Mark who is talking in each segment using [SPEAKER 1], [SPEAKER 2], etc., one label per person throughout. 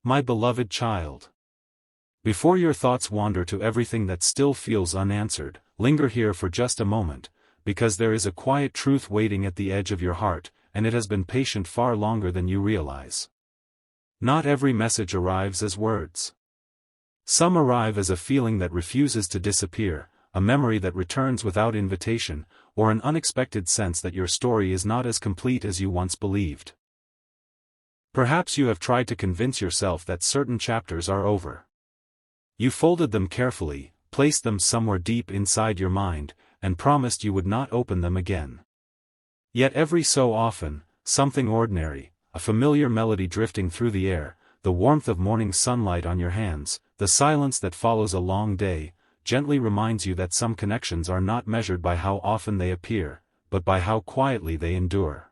[SPEAKER 1] My beloved child. Before your thoughts wander to everything that still feels unanswered, linger here for just a moment, because there is a quiet truth waiting at the edge of your heart, and it has been patient far longer than you realize. Not every message arrives as words. Some arrive as a feeling that refuses to disappear, a memory that returns without invitation, or an unexpected sense that your story is not as complete as you once believed. Perhaps you have tried to convince yourself that certain chapters are over. You folded them carefully, placed them somewhere deep inside your mind, and promised you would not open them again. Yet every so often, something ordinary, a familiar melody drifting through the air, the warmth of morning sunlight on your hands, the silence that follows a long day, gently reminds you that some connections are not measured by how often they appear, but by how quietly they endure.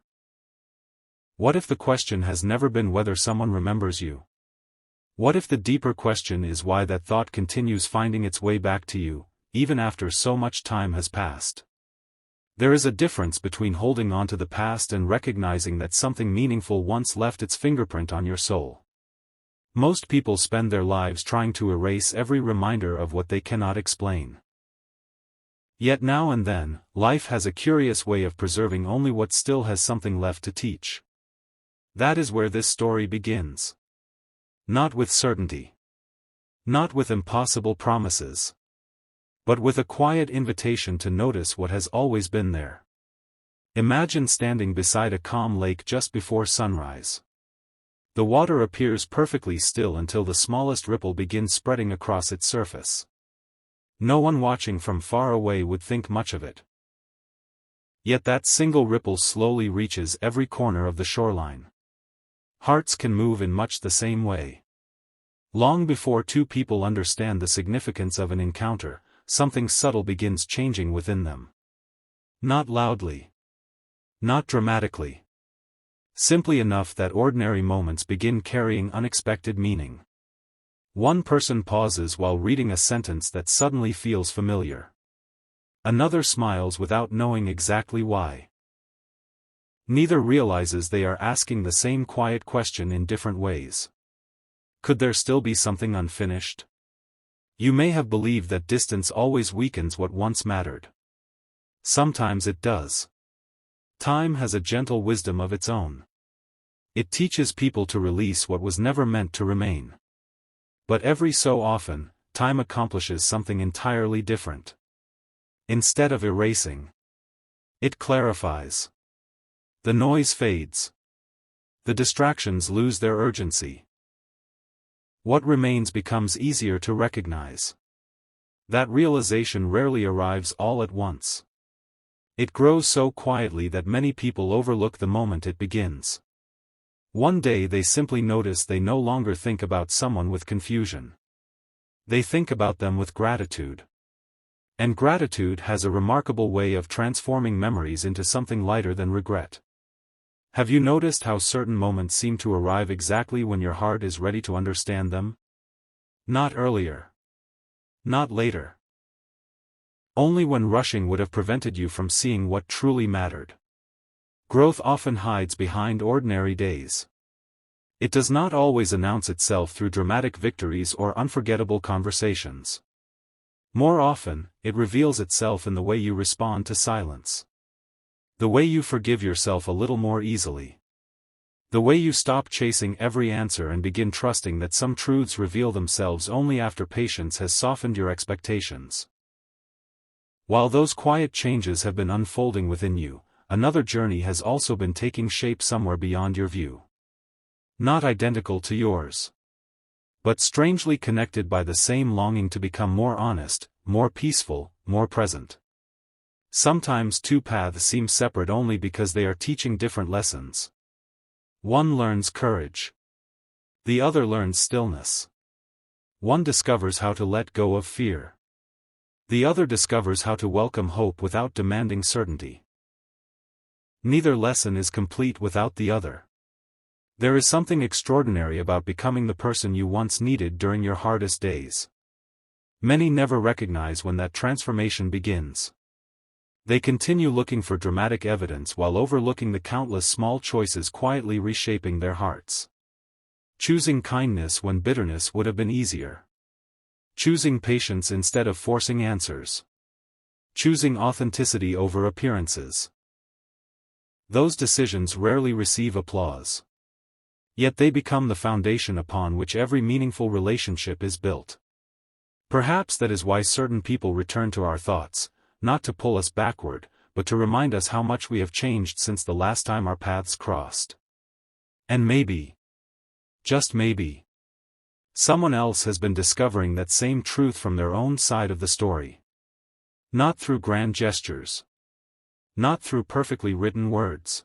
[SPEAKER 1] What if the question has never been whether someone remembers you? What if the deeper question is why that thought continues finding its way back to you, even after so much time has passed? There is a difference between holding on to the past and recognizing that something meaningful once left its fingerprint on your soul. Most people spend their lives trying to erase every reminder of what they cannot explain. Yet now and then, life has a curious way of preserving only what still has something left to teach. That is where this story begins. Not with certainty. Not with impossible promises. But with a quiet invitation to notice what has always been there. Imagine standing beside a calm lake just before sunrise. The water appears perfectly still until the smallest ripple begins spreading across its surface. No one watching from far away would think much of it. Yet that single ripple slowly reaches every corner of the shoreline. Hearts can move in much the same way. Long before two people understand the significance of an encounter, something subtle begins changing within them. Not loudly. Not dramatically. Simply enough that ordinary moments begin carrying unexpected meaning. One person pauses while reading a sentence that suddenly feels familiar. Another smiles without knowing exactly why. Neither realizes they are asking the same quiet question in different ways. Could there still be something unfinished? You may have believed that distance always weakens what once mattered. Sometimes it does. Time has a gentle wisdom of its own. It teaches people to release what was never meant to remain. But every so often, time accomplishes something entirely different. Instead of erasing, it clarifies. The noise fades. The distractions lose their urgency. What remains becomes easier to recognize. That realization rarely arrives all at once. It grows so quietly that many people overlook the moment it begins. One day they simply notice they no longer think about someone with confusion. They think about them with gratitude. And gratitude has a remarkable way of transforming memories into something lighter than regret. Have you noticed how certain moments seem to arrive exactly when your heart is ready to understand them? Not earlier. Not later. Only when rushing would have prevented you from seeing what truly mattered. Growth often hides behind ordinary days. It does not always announce itself through dramatic victories or unforgettable conversations. More often, it reveals itself in the way you respond to silence. The way you forgive yourself a little more easily. The way you stop chasing every answer and begin trusting that some truths reveal themselves only after patience has softened your expectations. While those quiet changes have been unfolding within you, another journey has also been taking shape somewhere beyond your view. Not identical to yours, but strangely connected by the same longing to become more honest, more peaceful, more present. Sometimes two paths seem separate only because they are teaching different lessons. One learns courage. The other learns stillness. One discovers how to let go of fear. The other discovers how to welcome hope without demanding certainty. Neither lesson is complete without the other. There is something extraordinary about becoming the person you once needed during your hardest days. Many never recognize when that transformation begins. They continue looking for dramatic evidence while overlooking the countless small choices quietly reshaping their hearts. Choosing kindness when bitterness would have been easier. Choosing patience instead of forcing answers. Choosing authenticity over appearances. Those decisions rarely receive applause. Yet they become the foundation upon which every meaningful relationship is built. Perhaps that is why certain people return to our thoughts, not to pull us backward, but to remind us how much we have changed since the last time our paths crossed. And maybe, just maybe, someone else has been discovering that same truth from their own side of the story. Not through grand gestures. Not through perfectly written words.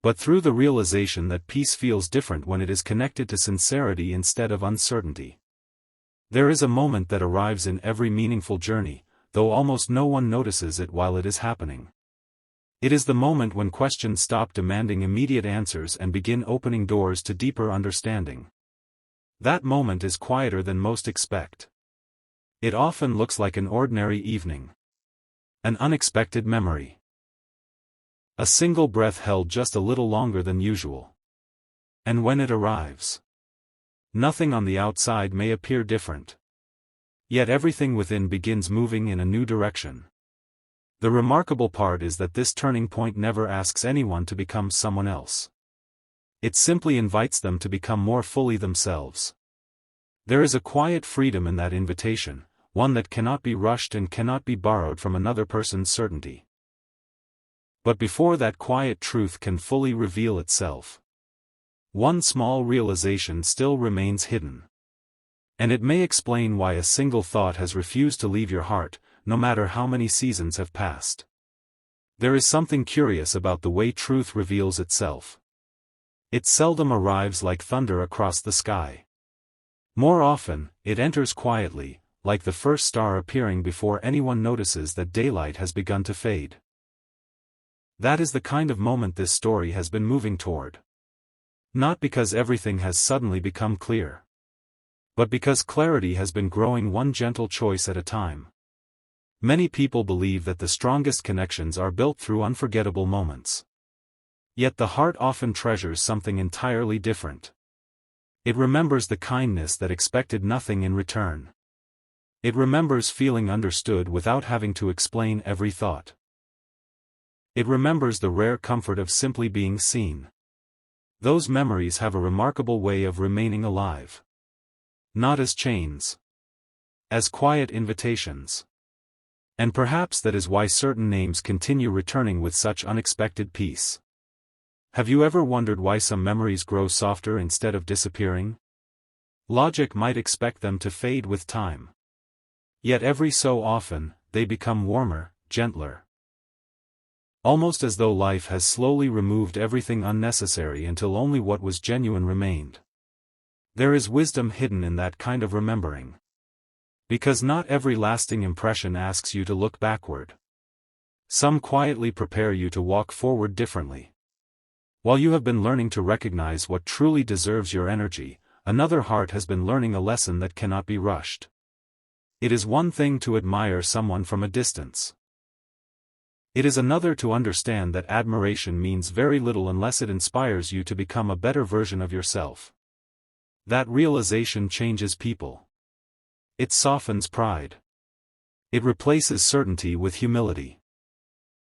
[SPEAKER 1] But through the realization that peace feels different when it is connected to sincerity instead of uncertainty. There is a moment that arrives in every meaningful journey, though almost no one notices it while it is happening. It is the moment when questions stop demanding immediate answers and begin opening doors to deeper understanding. That moment is quieter than most expect. It often looks like an ordinary evening. An unexpected memory. A single breath held just a little longer than usual. And when it arrives, nothing on the outside may appear different. Yet everything within begins moving in a new direction. The remarkable part is that this turning point never asks anyone to become someone else. It simply invites them to become more fully themselves. There is a quiet freedom in that invitation, one that cannot be rushed and cannot be borrowed from another person's certainty. But before that quiet truth can fully reveal itself, one small realization still remains hidden. And it may explain why a single thought has refused to leave your heart, no matter how many seasons have passed. There is something curious about the way truth reveals itself. It seldom arrives like thunder across the sky. More often, it enters quietly, like the first star appearing before anyone notices that daylight has begun to fade. That is the kind of moment this story has been moving toward. Not because everything has suddenly become clear, but because clarity has been growing one gentle choice at a time. Many people believe that the strongest connections are built through unforgettable moments. Yet the heart often treasures something entirely different. It remembers the kindness that expected nothing in return. It remembers feeling understood without having to explain every thought. It remembers the rare comfort of simply being seen. Those memories have a remarkable way of remaining alive. Not as chains. As quiet invitations. And perhaps that is why certain names continue returning with such unexpected peace. Have you ever wondered why some memories grow softer instead of disappearing? Logic might expect them to fade with time. Yet every so often, they become warmer, gentler. Almost as though life has slowly removed everything unnecessary until only what was genuine remained. There is wisdom hidden in that kind of remembering. Because not every lasting impression asks you to look backward. Some quietly prepare you to walk forward differently. While you have been learning to recognize what truly deserves your energy, another heart has been learning a lesson that cannot be rushed. It is one thing to admire someone from a distance. It is another to understand that admiration means very little unless it inspires you to become a better version of yourself. That realization changes people. It softens pride. It replaces certainty with humility.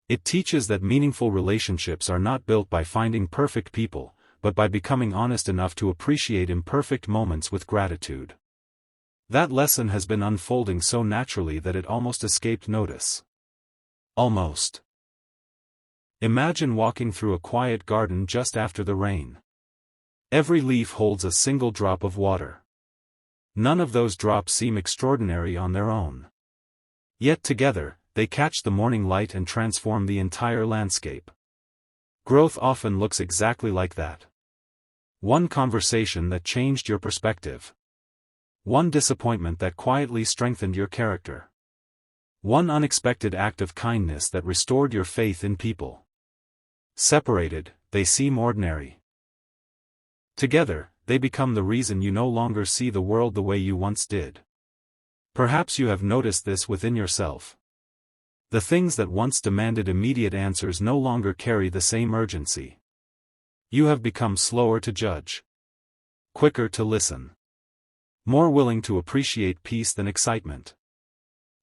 [SPEAKER 1] It teaches that meaningful relationships are not built by finding perfect people, but by becoming honest enough to appreciate imperfect moments with gratitude. That lesson has been unfolding so naturally that it almost escaped notice. Almost. Imagine walking through a quiet garden just after the rain. Every leaf holds a single drop of water. None of those drops seem extraordinary on their own. Yet together, they catch the morning light and transform the entire landscape. Growth often looks exactly like that. One conversation that changed your perspective. One disappointment that quietly strengthened your character. One unexpected act of kindness that restored your faith in people. Separated, they seem ordinary. Together, they become the reason you no longer see the world the way you once did. Perhaps you have noticed this within yourself. The things that once demanded immediate answers no longer carry the same urgency. You have become slower to judge. quicker to listen, more willing to appreciate peace than excitement.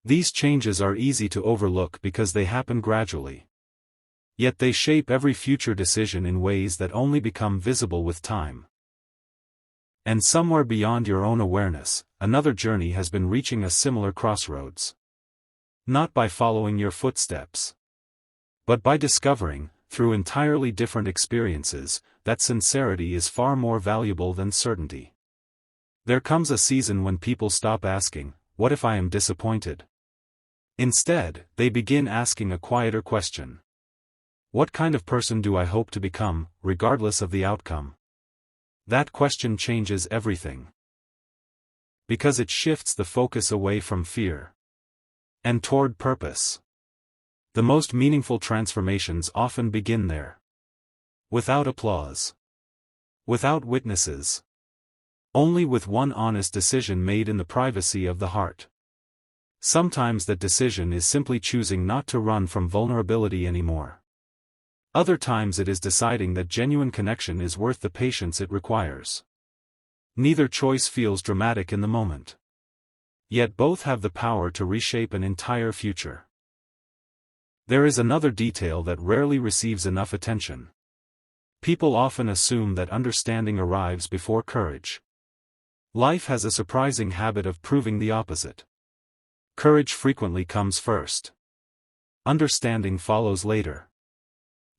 [SPEAKER 1] These changes are easy to overlook because they happen gradually. Yet they shape every future decision in ways that only become visible with time. And somewhere beyond your own awareness, another journey has been reaching a similar crossroads. Not by following your footsteps, but by discovering, through entirely different experiences, that sincerity is far more valuable than certainty. There comes a season when people stop asking, "What if I am disappointed?" Instead, they begin asking a quieter question. What kind of person do I hope to become, regardless of the outcome? That question changes everything. Because it shifts the focus away from fear and toward purpose. The most meaningful transformations often begin there. Without applause. Without witnesses. Only with one honest decision made in the privacy of the heart. Sometimes that decision is simply choosing not to run from vulnerability anymore. Other times it is deciding that genuine connection is worth the patience it requires. Neither choice feels dramatic in the moment. Yet both have the power to reshape an entire future. There is another detail that rarely receives enough attention. People often assume that understanding arrives before courage. Life has a surprising habit of proving the opposite. Courage frequently comes first. Understanding follows later.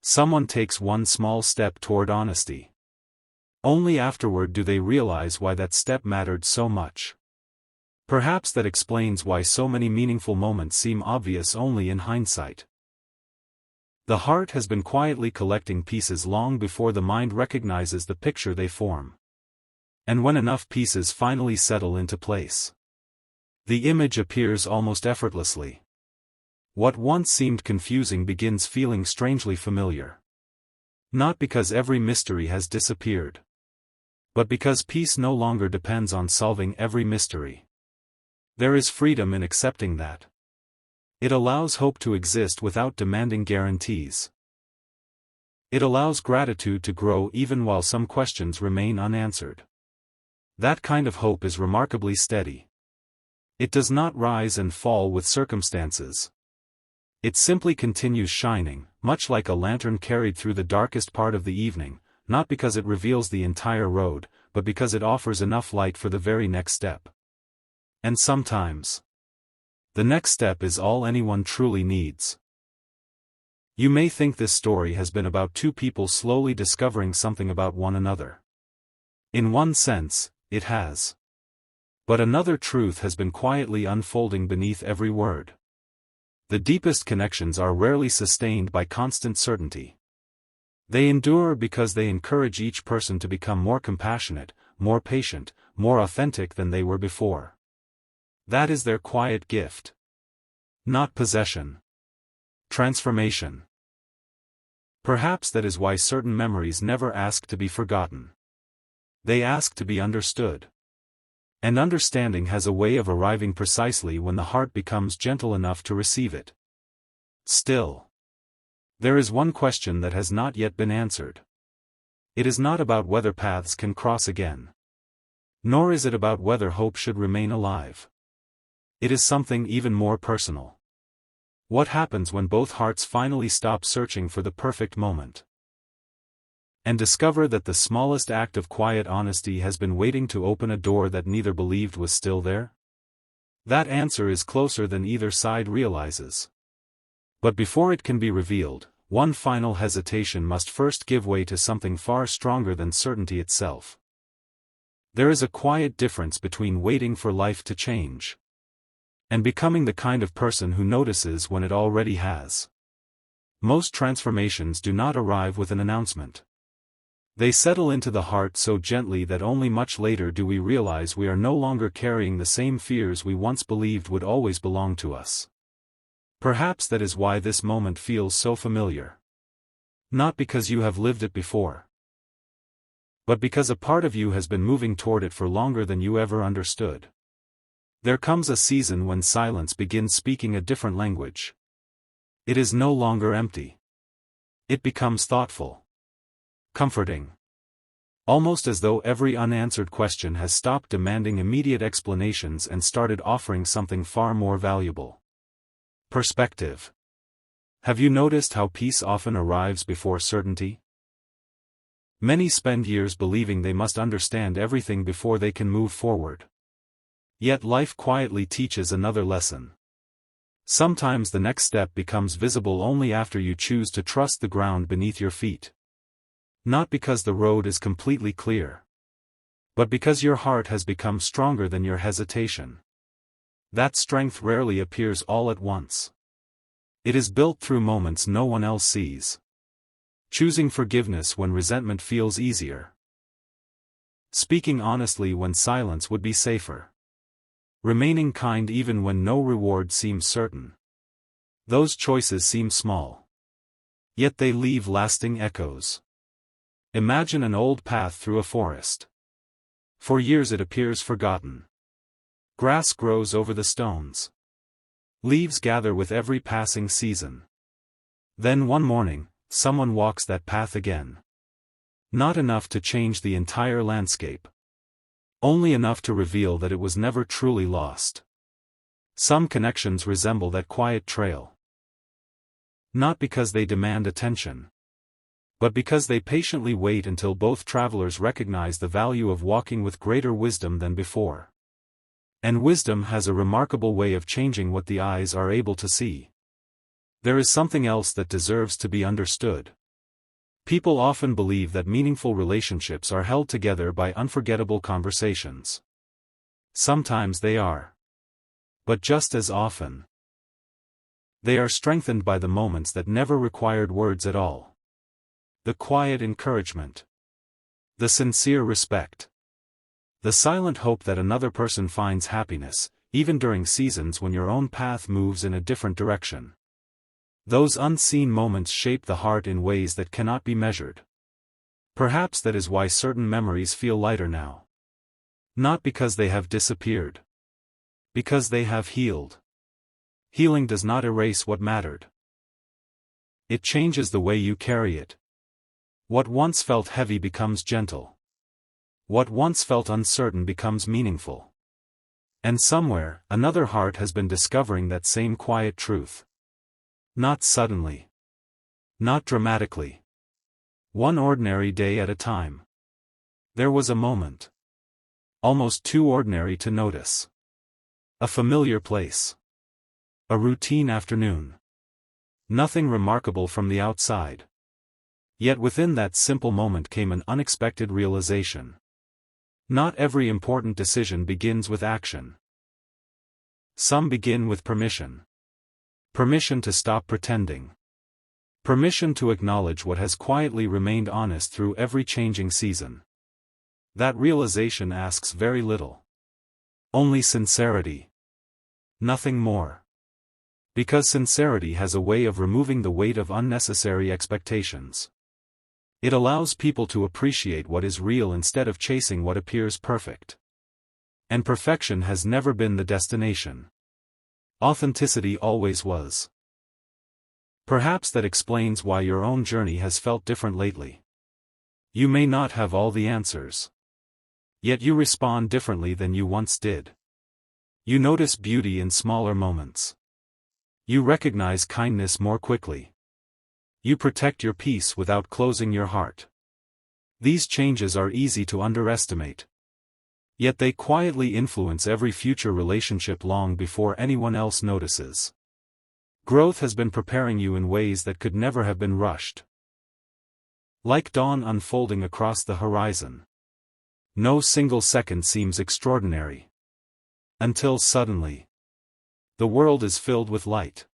[SPEAKER 1] Someone takes one small step toward honesty. Only afterward do they realize why that step mattered so much. Perhaps that explains why so many meaningful moments seem obvious only in hindsight. The heart has been quietly collecting pieces long before the mind recognizes the picture they form. And when enough pieces finally settle into place, the image appears almost effortlessly. What once seemed confusing begins feeling strangely familiar. Not because every mystery has disappeared, but because peace no longer depends on solving every mystery. There is freedom in accepting that. It allows hope to exist without demanding guarantees. It allows gratitude to grow even while some questions remain unanswered. That kind of hope is remarkably steady. It does not rise and fall with circumstances. It simply continues shining, much like a lantern carried through the darkest part of the evening, not because it reveals the entire road, but because it offers enough light for the very next step. And sometimes, the next step is all anyone truly needs. You may think this story has been about two people slowly discovering something about one another. In one sense, it has. But another truth has been quietly unfolding beneath every word. The deepest connections are rarely sustained by constant certainty. They endure because they encourage each person to become more compassionate, more patient, more authentic than they were before. That is their quiet gift. Not possession. Transformation. Perhaps that is why certain memories never ask to be forgotten. They ask to be understood. And understanding has a way of arriving precisely when the heart becomes gentle enough to receive it. Still, there is one question that has not yet been answered. It is not about whether paths can cross again. Nor is it about whether hope should remain alive. It is something even more personal. What happens when both hearts finally stop searching for the perfect moment? And discover that the smallest act of quiet honesty has been waiting to open a door that neither believed was still there? That answer is closer than either side realizes. But before it can be revealed, one final hesitation must first give way to something far stronger than certainty itself. There is a quiet difference between waiting for life to change and becoming the kind of person who notices when it already has. Most transformations do not arrive with an announcement. They settle into the heart so gently that only much later do we realize we are no longer carrying the same fears we once believed would always belong to us. Perhaps that is why this moment feels so familiar. Not because you have lived it before, but because a part of you has been moving toward it for longer than you ever understood. There comes a season when silence begins speaking a different language. It is no longer empty. It becomes thoughtful. Comforting. Almost as though every unanswered question has stopped demanding immediate explanations and started offering something far more valuable. Perspective. Have you noticed how peace often arrives before certainty? Many spend years believing they must understand everything before they can move forward. Yet life quietly teaches another lesson. Sometimes the next step becomes visible only after you choose to trust the ground beneath your feet. Not because the road is completely clear, but because your heart has become stronger than your hesitation. That strength rarely appears all at once. It is built through moments no one else sees. Choosing forgiveness when resentment feels easier. Speaking honestly when silence would be safer. Remaining kind even when no reward seems certain. Those choices seem small. Yet they leave lasting echoes. Imagine an old path through a forest. For years it appears forgotten. Grass grows over the stones. Leaves gather with every passing season. Then one morning, someone walks that path again. Not enough to change the entire landscape. Only enough to reveal that it was never truly lost. Some connections resemble that quiet trail. Not because they demand attention, but because they patiently wait until both travelers recognize the value of walking with greater wisdom than before. And wisdom has a remarkable way of changing what the eyes are able to see. There is something else that deserves to be understood. People often believe that meaningful relationships are held together by unforgettable conversations. Sometimes they are. But just as often, they are strengthened by the moments that never required words at all. The quiet encouragement. The sincere respect. The silent hope that another person finds happiness, even during seasons when your own path moves in a different direction. Those unseen moments shape the heart in ways that cannot be measured. Perhaps that is why certain memories feel lighter now. Not because they have disappeared. Because they have healed. Healing does not erase what mattered. It changes the way you carry it. What once felt heavy becomes gentle. What once felt uncertain becomes meaningful. And somewhere, another heart has been discovering that same quiet truth. Not suddenly. Not dramatically. One ordinary day at a time. There was a moment. Almost too ordinary to notice. A familiar place. A routine afternoon. Nothing remarkable from the outside. Yet within that simple moment came an unexpected realization. Not every important decision begins with action. Some begin with permission. Permission to stop pretending. Permission to acknowledge what has quietly remained honest through every changing season. That realization asks very little. Only sincerity. Nothing more. Because sincerity has a way of removing the weight of unnecessary expectations. It allows people to appreciate what is real instead of chasing what appears perfect. And perfection has never been the destination. Authenticity always was. Perhaps that explains why your own journey has felt different lately. You may not have all the answers. Yet you respond differently than you once did. You notice beauty in smaller moments. You recognize kindness more quickly. You protect your peace without closing your heart. These changes are easy to underestimate. Yet they quietly influence every future relationship long before anyone else notices. Growth has been preparing you in ways that could never have been rushed. Like dawn unfolding across the horizon. No single second seems extraordinary. Until suddenly, the world is filled with light.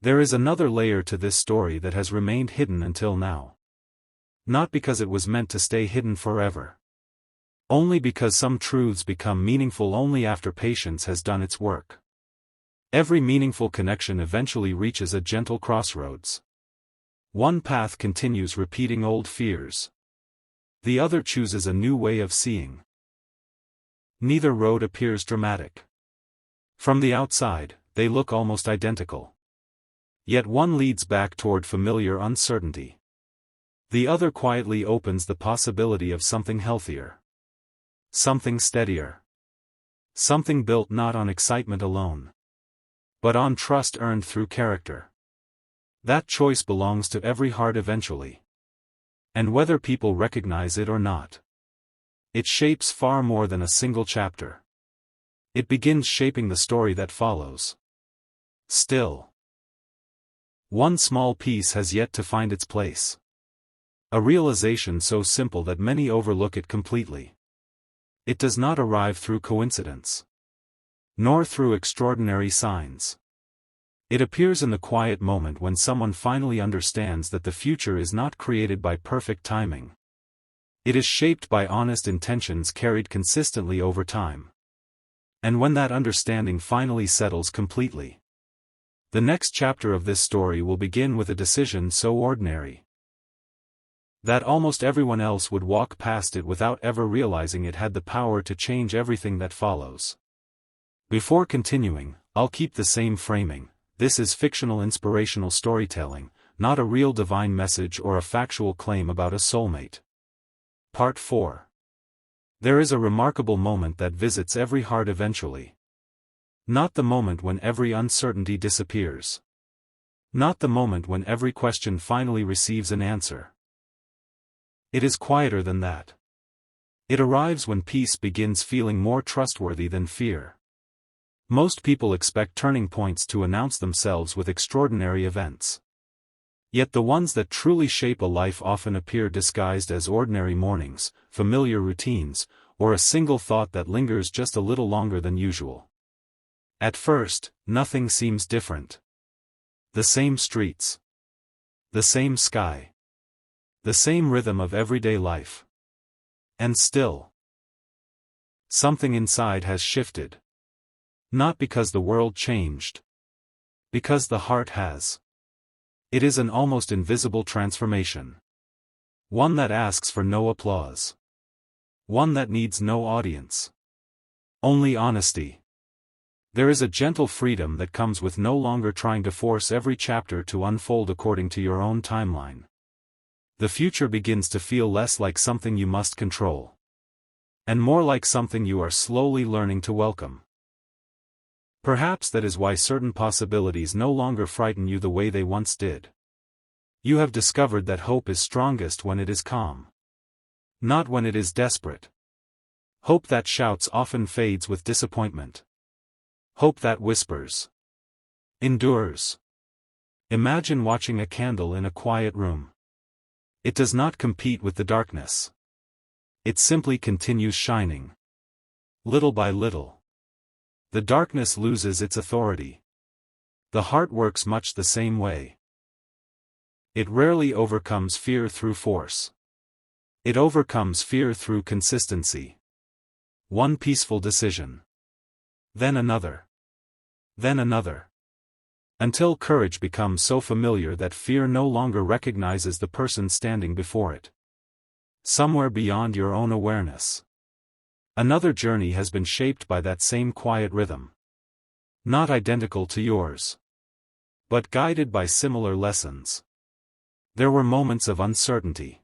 [SPEAKER 1] There is another layer to this story that has remained hidden until now. Not because it was meant to stay hidden forever. Only because some truths become meaningful only after patience has done its work. Every meaningful connection eventually reaches a gentle crossroads. One path continues repeating old fears. The other chooses a new way of seeing. Neither road appears dramatic. From the outside, they look almost identical. Yet one leads back toward familiar uncertainty. The other quietly opens the possibility of something healthier. Something steadier. Something built not on excitement alone, but on trust earned through character. That choice belongs to every heart eventually. And whether people recognize it or not, it shapes far more than a single chapter. It begins shaping the story that follows. Still, one small piece has yet to find its place. A realization so simple that many overlook it completely. It does not arrive through coincidence, nor through extraordinary signs. It appears in the quiet moment when someone finally understands that the future is not created by perfect timing. It is shaped by honest intentions carried consistently over time. And when that understanding finally settles completely, the next chapter of this story will begin with a decision so ordinary that almost everyone else would walk past it without ever realizing it had the power to change everything that follows. Before continuing, I'll keep the same framing. This is fictional inspirational storytelling, not a real divine message or a factual claim about a soulmate. Part 4. There is a remarkable moment that visits every heart eventually. Not the moment when every uncertainty disappears. Not the moment when every question finally receives an answer. It is quieter than that. It arrives when peace begins feeling more trustworthy than fear. Most people expect turning points to announce themselves with extraordinary events. Yet the ones that truly shape a life often appear disguised as ordinary mornings, familiar routines, or a single thought that lingers just a little longer than usual. At first, nothing seems different. The same streets. The same sky. The same rhythm of everyday life. And still, something inside has shifted. Not because the world changed. Because the heart has. It is an almost invisible transformation. One that asks for no applause. One that needs no audience. Only honesty. There is a gentle freedom that comes with no longer trying to force every chapter to unfold according to your own timeline. The future begins to feel less like something you must control, and more like something you are slowly learning to welcome. Perhaps that is why certain possibilities no longer frighten you the way they once did. You have discovered that hope is strongest when it is calm, not when it is desperate. Hope that shouts often fades with disappointment. Hope that whispers endures. Imagine watching a candle in a quiet room. It does not compete with the darkness. It simply continues shining. Little by little, the darkness loses its authority. The heart works much the same way. It rarely overcomes fear through force. It overcomes fear through consistency. One peaceful decision. Then another. Then another. Until courage becomes so familiar that fear no longer recognizes the person standing before it. Somewhere beyond your own awareness, another journey has been shaped by that same quiet rhythm. Not identical to yours, but guided by similar lessons. There were moments of uncertainty.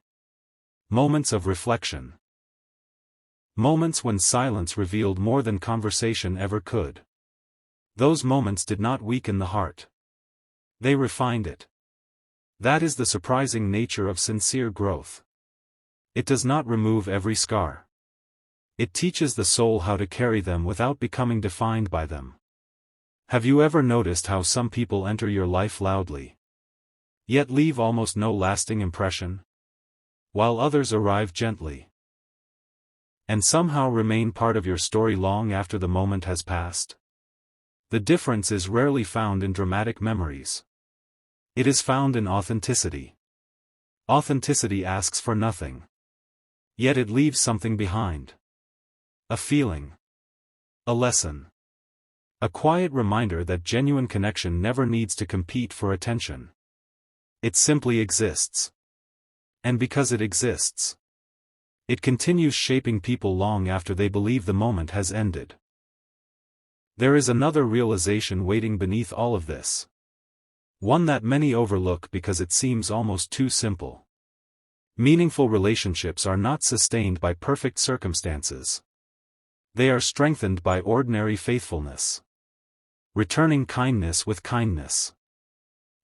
[SPEAKER 1] Moments of reflection. Moments when silence revealed more than conversation ever could. Those moments did not weaken the heart. They refined it. That is the surprising nature of sincere growth. It does not remove every scar. It teaches the soul how to carry them without becoming defined by them. Have you ever noticed how some people enter your life loudly, yet leave almost no lasting impression? While others arrive gently, and somehow remain part of your story long after the moment has passed? The difference is rarely found in dramatic memories. It is found in authenticity. Authenticity asks for nothing. Yet it leaves something behind. A feeling. A lesson. A quiet reminder that genuine connection never needs to compete for attention. It simply exists. And because it exists, it continues shaping people long after they believe the moment has ended. There is another realization waiting beneath all of this. One that many overlook because it seems almost too simple. Meaningful relationships are not sustained by perfect circumstances. They are strengthened by ordinary faithfulness. Returning kindness with kindness.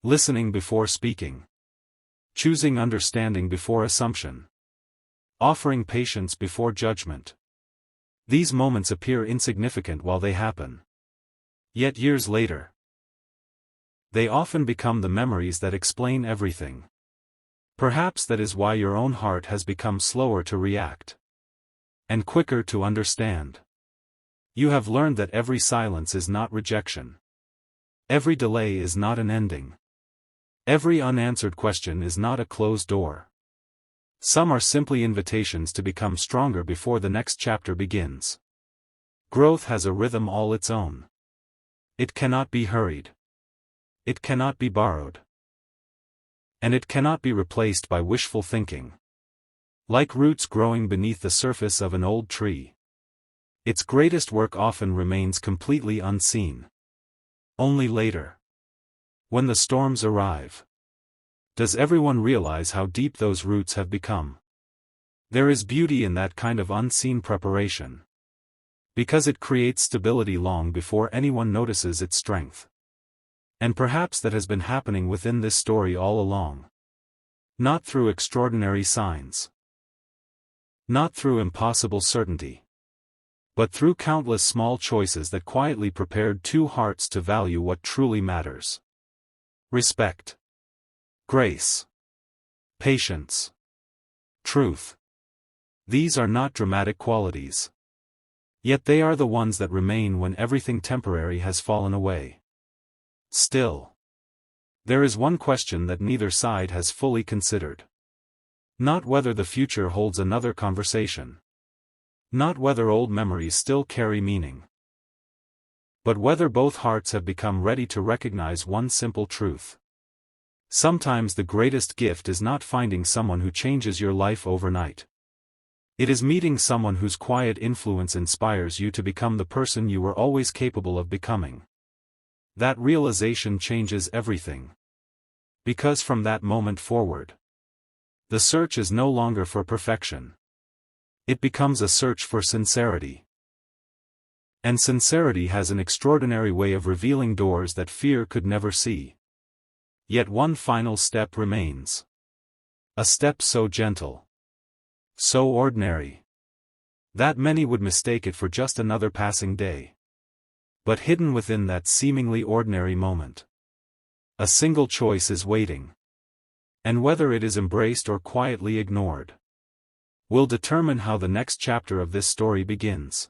[SPEAKER 1] Listening before speaking. Choosing understanding before assumption. Offering patience before judgment. These moments appear insignificant while they happen. Yet years later, they often become the memories that explain everything. Perhaps that is why your own heart has become slower to react. And quicker to understand. You have learned that every silence is not rejection. Every delay is not an ending. Every unanswered question is not a closed door. Some are simply invitations to become stronger before the next chapter begins. Growth has a rhythm all its own. It cannot be hurried. It cannot be borrowed. And it cannot be replaced by wishful thinking. Like roots growing beneath the surface of an old tree. Its greatest work often remains completely unseen. Only later, when the storms arrive, does everyone realize how deep those roots have become. There is beauty in that kind of unseen preparation. Because it creates stability long before anyone notices its strength. And perhaps that has been happening within this story all along. Not through extraordinary signs. Not through impossible certainty. But through countless small choices that quietly prepared two hearts to value what truly matters. Respect. Grace. Patience. Truth. These are not dramatic qualities. Yet they are the ones that remain when everything temporary has fallen away. Still, there is one question that neither side has fully considered. Not whether the future holds another conversation. Not whether old memories still carry meaning. But whether both hearts have become ready to recognize one simple truth. Sometimes the greatest gift is not finding someone who changes your life overnight. It is meeting someone whose quiet influence inspires you to become the person you were always capable of becoming. That realization changes everything. Because from that moment forward, the search is no longer for perfection. It becomes a search for sincerity. And sincerity has an extraordinary way of revealing doors that fear could never see. Yet one final step remains. A step so gentle. So ordinary. That many would mistake it for just another passing day. But hidden within that seemingly ordinary moment, a single choice is waiting. And whether it is embraced or quietly ignored, will determine how the next chapter of this story begins.